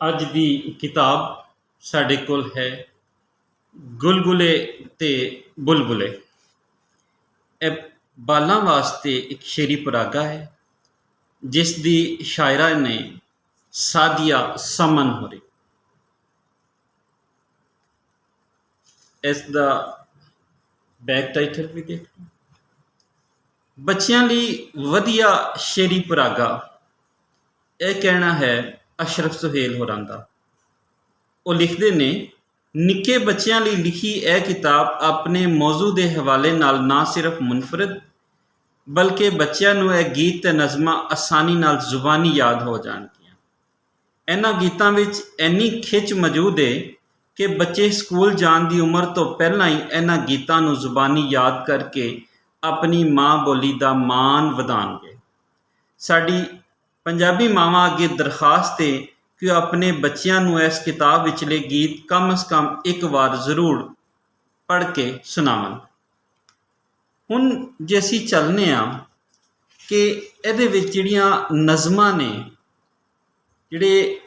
ਅੱਜ ਦੀ ਕਿਤਾਬ ਸਾਡੇ ਕੋਲ ਹੈ ਗੁਲਗੁਲੇ ਤੇ ਬੁਲਬੁਲੇ। ਇਹ ਬਾਲਾਂ ਵਾਸਤੇ ਇੱਕ ਸ਼ੇਰੀ ਪਰਾਗਾ ਹੈ ਜਿਸ ਦੀ ਸ਼ਾਇਰਾ ਨੇ ਸਾਦੀਆ ਸਮਨ ਹੋਰੀ। ਇਸ ਦਾ ਬੈਕ ਟਾਈਟਲ ਵੀ ਦੇਖ ਲਓ। ਬੱਚਿਆਂ ਲਈ ਵਧੀਆ ਸ਼ੇਰੀ ਪਰਾਗਾ ਇਹ ਕਹਿਣਾ ਹੈ ਅਸ਼ਰਫ ਸੁਹੇਲ ਹੋਰਾਂ ਦਾ। ਉਹ ਲਿਖਦੇ ਨੇ, ਨਿੱਕੇ ਬੱਚਿਆਂ ਲਈ ਲਿਖੀ ਇਹ ਕਿਤਾਬ ਆਪਣੇ ਮੌਜੂ ਦੇ ਹਵਾਲੇ ਨਾਲ ਨਾ ਸਿਰਫ ਮੁਨਫਰਦ ਬਲਕਿ ਬੱਚਿਆਂ ਨੂੰ ਇਹ ਗੀਤ ਤੇ ਨਜ਼ਮਾਂ ਆਸਾਨੀ ਨਾਲ ਜ਼ੁਬਾਨੀ ਯਾਦ ਹੋ ਜਾਣਗੀਆਂ। ਇਹਨਾਂ ਗੀਤਾਂ ਵਿੱਚ ਇੰਨੀ ਖਿੱਚ ਮੌਜੂਦ ਹੈ ਕਿ ਬੱਚੇ ਸਕੂਲ ਜਾਣ ਦੀ ਉਮਰ ਤੋਂ ਪਹਿਲਾਂ ਹੀ ਇਹਨਾਂ ਗੀਤਾਂ ਨੂੰ ਜ਼ੁਬਾਨੀ ਯਾਦ ਕਰਕੇ ਆਪਣੀ ਮਾਂ ਬੋਲੀ ਦਾ ਮਾਣ ਵਧਾਉਣਗੇ। ਸਾਡੀ ਪੰਜਾਬੀ ਮਾਵਾਂ ਅੱਗੇ ਦਰਖਾਸਤ ਹੈ ਕਿ ਉਹ ਆਪਣੇ ਬੱਚਿਆਂ ਨੂੰ ਇਸ ਕਿਤਾਬ ਵਿਚਲੇ ਗੀਤ ਕਮ ਅਜ਼ ਕਮ ਇੱਕ ਵਾਰ ਜ਼ਰੂਰ ਪੜ੍ਹ ਕੇ ਸੁਣਾਵਣ। ਹੁਣ ਜੇ ਅਸੀਂ ਚੱਲਦੇ ਹਾਂ ਕਿ ਇਹਦੇ ਵਿੱਚ ਜਿਹੜੀਆਂ ਨਜ਼ਮਾਂ ਨੇ ਜਿਹੜੇ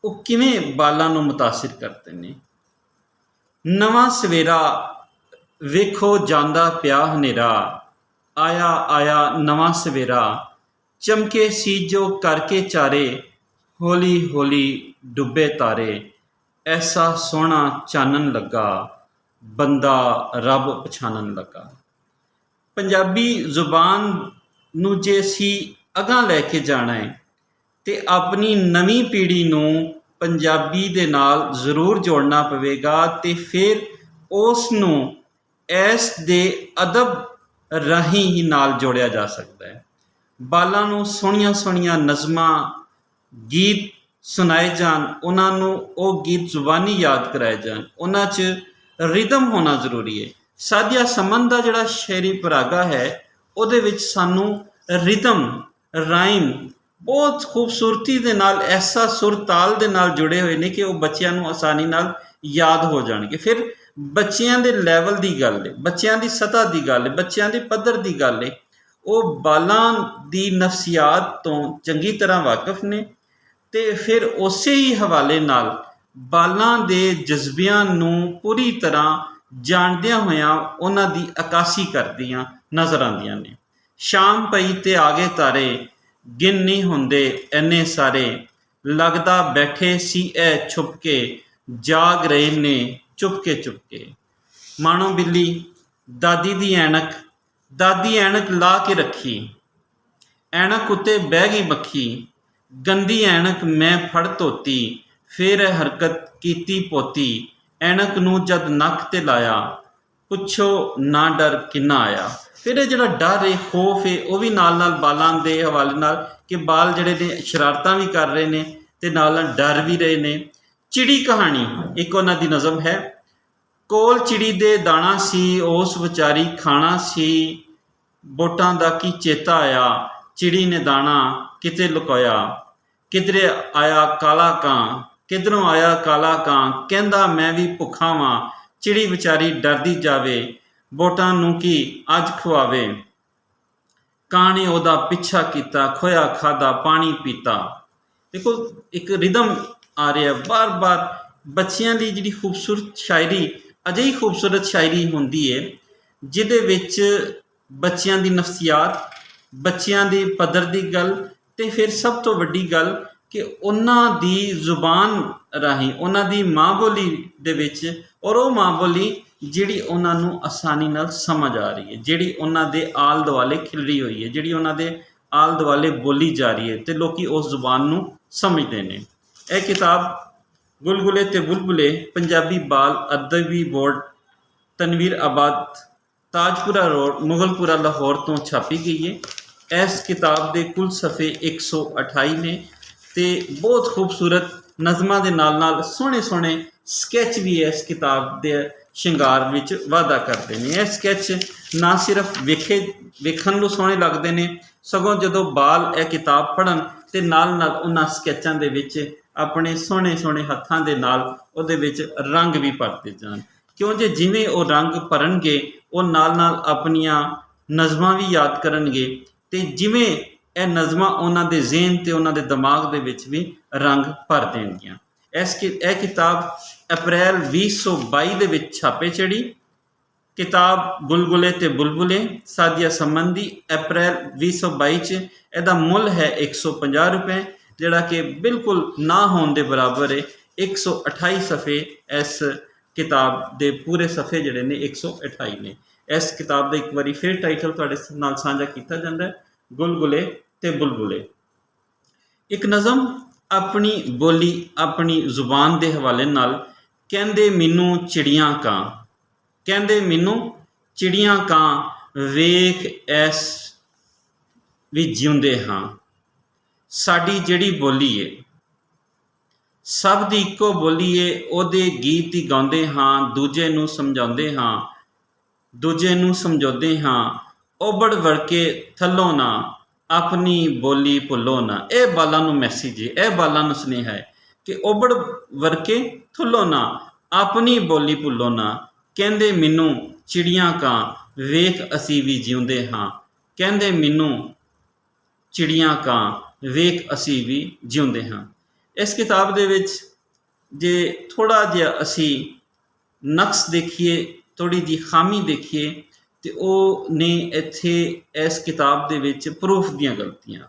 ਉਹ ਕਿਵੇਂ ਬਾਲਾਂ ਨੂੰ ਮੁਤਾਸਿਰ ਕਰਦੇ ਨੇ। ਨਵਾਂ ਸਵੇਰਾ ਵੇਖੋ ਜਾਂਦਾ ਪਿਆ ਹਨੇਰਾ, ਆਇਆ ਆਇਆ ਨਵਾਂ ਸਵੇਰਾ, ਚਮਕੇ ਸੀ ਜੋ ਕਰਕੇ ਚਾਰੇ, ਹੌਲੀ ਹੌਲੀ ਡੁੱਬੇ ਤਾਰੇ, ਐਸਾ ਸੋਹਣਾ ਚਾਨਣ ਲੱਗਾ, ਬੰਦਾ ਰੱਬ ਪਛਾਣਨ ਲੱਗਾ। ਪੰਜਾਬੀ ਜ਼ੁਬਾਨ ਨੂੰ ਜੇ ਅਸੀਂ ਅਗਾਂਹ ਲੈ ਕੇ ਜਾਣਾ ਹੈ ਤੇ ਆਪਣੀ ਨਵੀਂ ਪੀੜ੍ਹੀ ਨੂੰ ਪੰਜਾਬੀ ਦੇ ਨਾਲ ਜ਼ਰੂਰ ਜੋੜਨਾ ਪਵੇਗਾ ਤੇ ਫਿਰ ਉਸ ਨੂੰ ਇਸ ਦੇ ਅਦਬ ਰਾਹੀਂ ਹੀ ਨਾਲ ਜੋੜਿਆ ਜਾ ਸਕਦਾ ਹੈ। ਬਾਲਾਂ ਨੂੰ ਸੋਹਣੀਆਂ ਸੋਹਣੀਆਂ ਨਜ਼ਮਾਂ ਗੀਤ ਸੁਣਾਏ ਜਾਣ, ਉਹਨਾਂ ਨੂੰ ਉਹ ਗੀਤ ਜ਼ੁਬਾਨੀ ਯਾਦ ਕਰਾਏ ਜਾਣ, ਉਹਨਾਂ 'ਚ ਰਿਦਮ ਹੋਣਾ ਜ਼ਰੂਰੀ ਹੈ। ਸਾਦੀਆ ਸਮਨ ਦਾ ਜਿਹੜਾ ਸ਼ੇਰੀ ਪਰਾਗਾ ਹੈ ਉਹਦੇ ਵਿੱਚ ਸਾਨੂੰ ਰਿਦਮ ਰਾਈਮ ਬਹੁਤ ਖੂਬਸੂਰਤੀ ਦੇ ਨਾਲ ਐਸਾ ਸੁਰ ਤਾਲ ਦੇ ਨਾਲ ਜੁੜੇ ਹੋਏ ਨੇ ਕਿ ਉਹ ਬੱਚਿਆਂ ਨੂੰ ਆਸਾਨੀ ਨਾਲ ਯਾਦ ਹੋ ਜਾਣਗੇ। ਫਿਰ ਬੱਚਿਆਂ ਦੇ ਲੈਵਲ ਦੀ ਗੱਲ ਹੈ, ਬੱਚਿਆਂ ਦੀ ਸਤ੍ਹਾ ਦੀ ਗੱਲ ਹੈ, ਬੱਚਿਆਂ ਦੇ ਪੱਧਰ ਦੀ ਗੱਲ ਹੈ। ਉਹ ਬਾਲਾਂ ਦੀ ਨਫਸੀਆਤ ਤੋਂ ਚੰਗੀ ਤਰ੍ਹਾਂ ਵਾਕਿਫ ਨੇ ਤੇ ਫਿਰ ਉਸੇ ਹੀ ਹਵਾਲੇ ਨਾਲ ਬਾਲਾਂ ਦੇ ਜਜ਼ਬਿਆਂ ਨੂੰ ਪੂਰੀ ਤਰ੍ਹਾਂ ਜਾਣਦਿਆਂ ਹੋਇਆਂ ਉਹਨਾਂ ਦੀ ਅਕਾਸੀ ਕਰਦੀਆਂ ਨਜ਼ਰ ਆਉਂਦੀਆਂ ਨੇ। ਸ਼ਾਮ ਪਈ ਤੇ ਆ ਗਏ ਤਾਰੇ, ਗਿਣ ਨਹੀਂ ਹੁੰਦੇ ਇੰਨੇ ਸਾਰੇ, ਲੱਗਦਾ ਬੈਠੇ ਸੀ ਇਹ ਛੁਪ ਕੇ, ਜਾਗ ਰਹੇ ਨੇ ਚੁੱਪ ਕੇ। ਮਾਣੋ ਬਿੱਲੀ ਦਾਦੀ ਦੀ ਐਨਕ, ਦਾਦੀ ਐਨਕ ਲਾ ਕੇ ਰੱਖੀ, ਐਨਕ ਉੱਤੇ ਬਹਿ ਗਈ ਮੱਖੀ, ਗੰਦੀ ਐਨਕ ਮੈਂ ਫੜ ਧੋਤੀ, ਫਿਰ ਇਹ ਹਰਕਤ ਕੀਤੀ ਪੋਤੀ, ਐਨਕ ਨੂੰ ਜਦ ਨੱਕ ਤੇ ਲਾਇਆ, ਪੁੱਛੋ ਨਾ ਡਰ ਕਿੰਨਾ ਆਇਆ। ਫਿਰ ਇਹ ਜਿਹੜਾ ਡਰ ਹੈ, ਖੌਫ ਹੈ, ਉਹ ਵੀ ਨਾਲ ਨਾਲ ਬਾਲਾਂ ਦੇ ਹਵਾਲੇ ਨਾਲ ਕਿ ਬਾਲ ਜਿਹੜੇ ਨੇ ਸ਼ਰਾਰਤਾਂ ਵੀ ਕਰ ਰਹੇ ਨੇ ਤੇ ਨਾਲ ਨਾਲ ਡਰ ਵੀ ਰਹੇ ਨੇ। ਚਿੜੀ ਕਹਾਣੀ ਇੱਕ ਉਹਨਾਂ ਦੀ ਨਜ਼ਮ ਹੈ। ਕੋਲ ਚਿੜੀ ਦੇ ਦਾਣਾ ਸੀ, ਉਸ ਵਿਚਾਰੀ ਖਾਣਾ ਸੀ, ਬੋਟਾਂ ਦਾ ਕੀ ਚੇਤਾ ਆਇਆ, ਚਿੜੀ ਨੇ ਦਾਣਾ ਕਿਤੇ ਲੁਕਾਇਆ, ਕਿਧਰੇ ਆਇਆ ਕਾਲਾ ਕਾਂ, ਕਿਧਰੋਂ ਆਇਆ ਕਾਲਾ ਕਾਂ, ਕਹਿੰਦਾ ਮੈਂ ਵੀ ਭੁੱਖਾ ਵਾਂ, ਚਿੜੀ ਵਿਚਾਰੀ ਡਰਦੀ ਜਾਵੇ, ਬੋਟਾਂ ਨੂੰ ਕੀ ਅੱਜ ਖਵਾਵੇ, ਕਾਂ ਨੇ ਉਹਦਾ ਪਿੱਛਾ ਕੀਤਾ, ਖੋਇਆ ਖਾਦਾ ਪਾਣੀ ਪੀਤਾ। ਦੇਖੋ ਇੱਕ ਰਿਦਮ ਆ ਰਿਹਾ ਬਾਰ ਬਾਰ। ਬੱਚਿਆਂ ਦੀ ਜਿਹੜੀ ਖੂਬਸੂਰਤ ਸ਼ਾਇਰੀ ਅਜਿਹੀ ਖੂਬਸੂਰਤ ਸ਼ਾਇਰੀ ਹੁੰਦੀ ਹੈ ਜਿਹਦੇ ਵਿੱਚ ਬੱਚਿਆਂ ਦੀ ਨਫਸੀਆਤ, ਬੱਚਿਆਂ ਦੇ ਪੱਧਰ ਦੀ ਗੱਲ ਤੇ ਫਿਰ ਸਭ ਤੋਂ ਵੱਡੀ ਗੱਲ ਕਿ ਉਹਨਾਂ ਦੀ ਜ਼ੁਬਾਨ ਰਾਹੀਂ, ਉਹਨਾਂ ਦੀ ਮਾਂ ਬੋਲੀ ਦੇ ਵਿੱਚ, ਔਰ ਉਹ ਮਾਂ ਬੋਲੀ ਜਿਹੜੀ ਉਹਨਾਂ ਨੂੰ ਆਸਾਨੀ ਨਾਲ ਸਮਝ ਆ ਰਹੀ ਹੈ, ਜਿਹੜੀ ਉਹਨਾਂ ਦੇ ਆਲ ਦੁਆਲੇ ਖਿਲਰੀ ਹੋਈ ਹੈ, ਜਿਹੜੀ ਉਹਨਾਂ ਦੇ ਆਲ ਦੁਆਲੇ ਬੋਲੀ ਜਾ ਰਹੀ ਹੈ ਤੇ ਲੋਕੀ ਉਸ ਜ਼ੁਬਾਨ ਨੂੰ ਸਮਝਦੇ ਨੇ। ਇਹ ਕਿਤਾਬ ਗੁਲਗੁਲੇ ਤੇ ਬੁਲਬੁਲੇ ਪੰਜਾਬੀ ਬਾਲ ਅਦਬੀ ਬੋਰਡ ਤਨਵੀਰ ਆਬਾਦ, ਤਾਜਪੁਰਾ ਰੋਡ, ਮੁਗਲਪੁਰਾ, ਲਾਹੌਰ ਤੋਂ ਛਾਪੀ ਗਈ ਹੈ। ਇਸ ਕਿਤਾਬ ਦੇ ਕੁੱਲ ਸਫ਼ੇ 128 ਨੇ ਤੇ ਬਹੁਤ ਖੂਬਸੂਰਤ ਨਜ਼ਮਾਂ ਦੇ ਨਾਲ ਨਾਲ ਸੋਹਣੇ ਸੋਹਣੇ ਸਕੈਚ ਵੀ ਇਸ ਕਿਤਾਬ ਦੇ ਸ਼ਿੰਗਾਰ ਵਿੱਚ ਵਾਧਾ ਕਰਦੇ ਨੇ। ਇਹ ਸਕੈਚ ਨਾ ਸਿਰਫ ਵੇਖਣ ਨੂੰ ਸੋਹਣੇ ਲੱਗਦੇ ਨੇ, ਸਗੋਂ ਜਦੋਂ ਬਾਲ ਇਹ ਕਿਤਾਬ ਪੜ੍ਹਨ ਤੇ ਨਾਲ ਨਾਲ ਉਹਨਾਂ ਸਕੈਚਾਂ ਦੇ ਵਿੱਚ ਆਪਣੇ ਸੋਹਣੇ ਸੋਹਣੇ ਹੱਥਾਂ ਦੇ ਨਾਲ ਉਹਦੇ ਵਿੱਚ ਰੰਗ ਵੀ ਭਰਦੇ ਜਾਣ, ਕਿਉਂ ਜੇ ਜਿਵੇਂ ਉਹ ਰੰਗ ਭਰਨਗੇ ਉਹ ਨਾਲ ਨਾਲ ਆਪਣੀਆਂ ਨਜ਼ਮਾਂ ਵੀ ਯਾਦ ਕਰਨਗੇ ਤੇ ਜਿਵੇਂ ਇਹ ਨਜ਼ਮਾਂ ਉਹਨਾਂ ਦੇ ਜ਼ਿਹਨ ਤੇ ਉਹਨਾਂ ਦੇ ਦਿਮਾਗ ਦੇ ਵਿੱਚ ਵੀ ਰੰਗ ਭਰ ਦੇਣਗੀਆਂ। ਇਹ ਕਿਤਾਬ ਅਪ੍ਰੈਲ 2022 ਦੇ ਵਿੱਚ ਛਾਪੇ ਚੜੀ। ਕਿਤਾਬ ਗੁਲਗੁਲੇ ਤੇ ਬੁਲਬੁਲੇ ਸਾਦੀਆਂ ਸੰਬੰਧੀ ਅਪ੍ਰੈਲ 2022 'ਚ ਇਹਦਾ ਮੁੱਲ ਹੈ 150 ਰੁਪਏ, ਜਿਹੜਾ ਕਿ ਬਿਲਕੁਲ ਨਾ ਹੋਣ ਦੇ ਬਰਾਬਰ ਹੈ। 128 ਸਫ਼ੇ ਇਸ ਕਿਤਾਬ ਦੇ ਪੂਰੇ ਸਫ਼ੇ ਜਿਹੜੇ ਨੇ 128 ਨੇ। ਇਸ ਕਿਤਾਬ ਦਾ ਇੱਕ ਵਾਰੀ ਫਿਰ ਟਾਈਟਲ ਤੁਹਾਡੇ ਨਾਲ ਸਾਂਝਾ ਕੀਤਾ ਜਾਂਦਾ ਹੈ, ਗੁਲਗੁਲੇ ਤੇ ਬੁਲਬੁਲੇ। ਇੱਕ ਨਜ਼ਮ ਆਪਣੀ ਬੋਲੀ ਆਪਣੀ ਜ਼ੁਬਾਨ ਦੇ ਹਵਾਲੇ ਨਾਲ। ਕਹਿੰਦੇ ਮੈਨੂੰ ਚਿੜੀਆਂ ਕਾਂ, ਕਹਿੰਦੇ ਮੈਨੂੰ ਚਿੜੀਆਂ ਕਾਂ ਵੇਖ ਐਸ ਵੀ ਜਿਉਂਦੇ ਹਾਂ। ਸਾਡੀ ਜਿਹੜੀ ਬੋਲੀ ਏ ਸਭ ਦੀ ਇੱਕੋ ਬੋਲੀ ਏ, ਉਹਦੇ ਗੀਤ ਹੀ ਗਾਉਂਦੇ ਹਾਂ, ਦੂਜੇ ਨੂੰ ਸਮਝਾਉਂਦੇ ਹਾਂ, ਦੂਜੇ ਨੂੰ ਸਮਝਾਉਂਦੇ ਹਾਂ। ਉਬੜ ਵੜਕੇ ਥੱਲੋਂ ਨਾ ਆਪਣੀ ਬੋਲੀ ਭੁੱਲੋ ਨਾ। ਇਹ ਬਾਲਾਂ ਨੂੰ ਮੈਸੇਜ ਹੈ, ਇਹ ਬਾਲਾਂ ਨੂੰ ਸੁਨੇਹਾ ਹੈ ਕਿ ਉਬੜ ਵੜਕੇ ਥੱਲੋਂ ਨਾ ਆਪਣੀ ਬੋਲੀ ਭੁੱਲੋ ਨਾ। ਕਹਿੰਦੇ ਮੈਨੂੰ ਚਿੜੀਆਂ ਕਾਂ ਵੇਖ ਅਸੀਂ ਵੀ ਜਿਉਂਦੇ ਹਾਂ, ਕਹਿੰਦੇ ਮੈਨੂੰ ਚਿੜੀਆਂ ਕਾਂ ਵੇਖ ਅਸੀਂ ਵੀ ਜਿਉਂਦੇ ਹਾਂ। ਇਸ ਕਿਤਾਬ ਦੇ ਵਿੱਚ ਜੇ ਥੋੜ੍ਹਾ ਜਿਹਾ ਅਸੀਂ ਨਕਸ ਦੇਖੀਏ, ਥੋੜ੍ਹੀ ਜਿਹੀ ਖਾਮੀ ਦੇਖੀਏ, ਤੇ ਉਹ ਨੇ ਇੱਥੇ ਇਸ ਕਿਤਾਬ ਦੇ ਵਿੱਚ ਪ੍ਰੂਫ ਦੀਆਂ ਗਲਤੀਆਂ।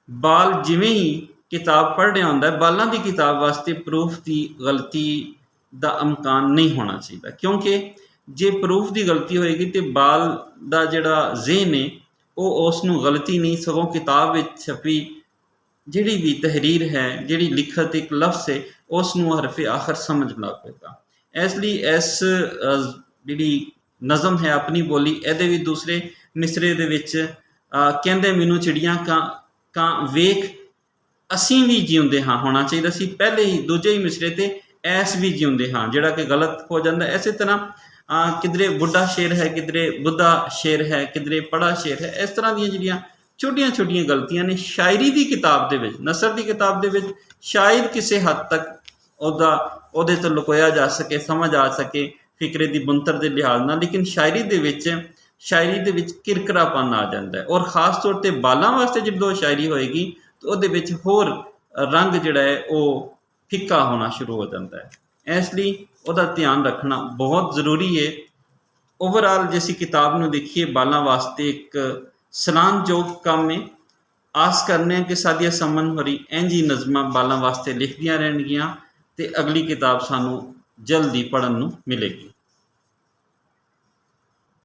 ਬਾਲ ਜਿਵੇਂ ਹੀ ਕਿਤਾਬ ਪੜ੍ਹ ਰਿਹਾ ਹੁੰਦਾ ਹੈ, ਬਾਲਾਂ ਦੀ ਕਿਤਾਬ ਵਾਸਤੇ ਪ੍ਰੂਫ ਦੀ ਗਲਤੀ ਦਾ ਇਮਕਾਨ ਨਹੀਂ ਹੋਣਾ ਚਾਹੀਦਾ, ਕਿਉਂਕਿ ਜੇ ਪ੍ਰੂਫ ਦੀ ਗਲਤੀ ਹੋਏਗੀ ਤਾਂ ਬਾਲ ਦਾ ਜਿਹੜਾ ਜ਼ਿਹਨ ਹੈ ਉਹ ਉਸ ਨੂੰ ਗਲਤੀ ਨਹੀਂ, ਸਗੋਂ ਕਿਤਾਬ ਵਿੱਚ ਛਪੀ ਜਿਹੜੀ ਵੀ ਤਹਿਰੀਰ ਹੈ, ਜਿਹੜੀ ਲਿਖਤ ਇੱਕ ਲਫ਼ਜ਼ ਹੈ, ਉਸ ਨੂੰ ਹਰਫੇ ਆਖਰ ਸਮਝ ਲੱਗ ਪਏਗਾ। ਇਸ ਲਈ ਇਸ ਜਿਹੜੀ ਨਜ਼ਮ ਹੈ ਆਪਣੀ ਬੋਲੀ, ਇਹਦੇ ਵੀ ਦੂਸਰੇ ਮਿਸਰੇ ਦੇ ਵਿੱਚ ਕਹਿੰਦੇ ਮੈਨੂੰ ਚਿੜੀਆਂ ਕਾਂ ਵੇਖ ਅਸੀਂ ਵੀ ਜਿਉਂਦੇ ਹਾਂ ਹੋਣਾ ਚਾਹੀਦਾ ਸੀ। ਪਹਿਲੇ ਹੀ ਦੂਜੇ ਹੀ ਮਿਸਰੇ ਤੇ ਐਸ ਵੀ ਜਿਉਂਦੇ ਹਾਂ, ਜਿਹੜਾ ਕਿ ਗਲਤ ਹੋ ਜਾਂਦਾ। ਇਸੇ ਤਰ੍ਹਾਂ ਕਿਧਰੇ ਬੁੱਢਾ ਸ਼ੇਰ ਹੈ, ਕਿਧਰੇ ਬੁੱਧਾ ਸ਼ੇਰ ਹੈ, ਕਿਧਰੇ ਪੜਾ ਸ਼ੇਰ ਹੈ। ਇਸ ਤਰ੍ਹਾਂ ਦੀਆਂ ਜਿਹੜੀਆਂ ਛੋਟੀਆਂ ਛੋਟੀਆਂ ਗਲਤੀਆਂ ਨੇ ਸ਼ਾਇਰੀ ਦੀ ਕਿਤਾਬ ਦੇ ਵਿੱਚ, ਨਸਰ ਦੀ ਕਿਤਾਬ ਦੇ ਵਿੱਚ ਸ਼ਾਇਦ ਕਿਸੇ ਹੱਦ ਤੱਕ ਉਹਦੇ ਤੋਂ ਲੁਕੋਇਆ ਜਾ ਸਕੇ, ਸਮਝ ਆ ਸਕੇ ਫਿਕਰੇ ਦੀ ਬਣਤਰ ਦੇ ਲਿਹਾਜ਼ ਨਾਲ, ਲੇਕਿਨ ਸ਼ਾਇਰੀ ਦੇ ਵਿੱਚ ਕਿਰਕਰਾਪਨ ਆ ਜਾਂਦਾ ਹੈ। ਔਰ ਖ਼ਾਸ ਤੌਰ 'ਤੇ ਬਾਲਾਂ ਵਾਸਤੇ ਜਦੋਂ ਸ਼ਾਇਰੀ ਹੋਏਗੀ ਤਾਂ ਉਹਦੇ ਵਿੱਚ ਹੋਰ ਰੰਗ ਜਿਹੜਾ ਹੈ ਉਹ ਫਿੱਕਾ ਹੋਣਾ ਸ਼ੁਰੂ ਹੋ ਜਾਂਦਾ ਹੈ। ਇਸ ਲਈ ਉਹਦਾ ਧਿਆਨ ਰੱਖਣਾ ਬਹੁਤ ਜ਼ਰੂਰੀ ਹੈ। ਓਵਰਆਲ ਜੇ ਅਸੀਂ ਕਿਤਾਬ ਨੂੰ ਦੇਖੀਏ, ਬਾਲਾਂ ਵਾਸਤੇ ਇੱਕ ਸਲਾਨਯੋਗ ਕੰਮ ਹੈ। ਆਸ ਕਰਨੇ ਹਾਂ ਕਿ ਸਾਦੀਆਂ ਸਮਨ ਹੋਰੀ ਇੰਝ ਹੀ ਨਜ਼ਮਾਂ ਬਾਲਾਂ ਵਾਸਤੇ ਲਿਖਦੀਆਂ ਰਹਿਣਗੀਆਂ ਅਤੇ ਅਗਲੀ ਕਿਤਾਬ ਸਾਨੂੰ ਜਲਦੀ ਪੜ੍ਹਨ ਨੂੰ ਮਿਲੇਗੀ।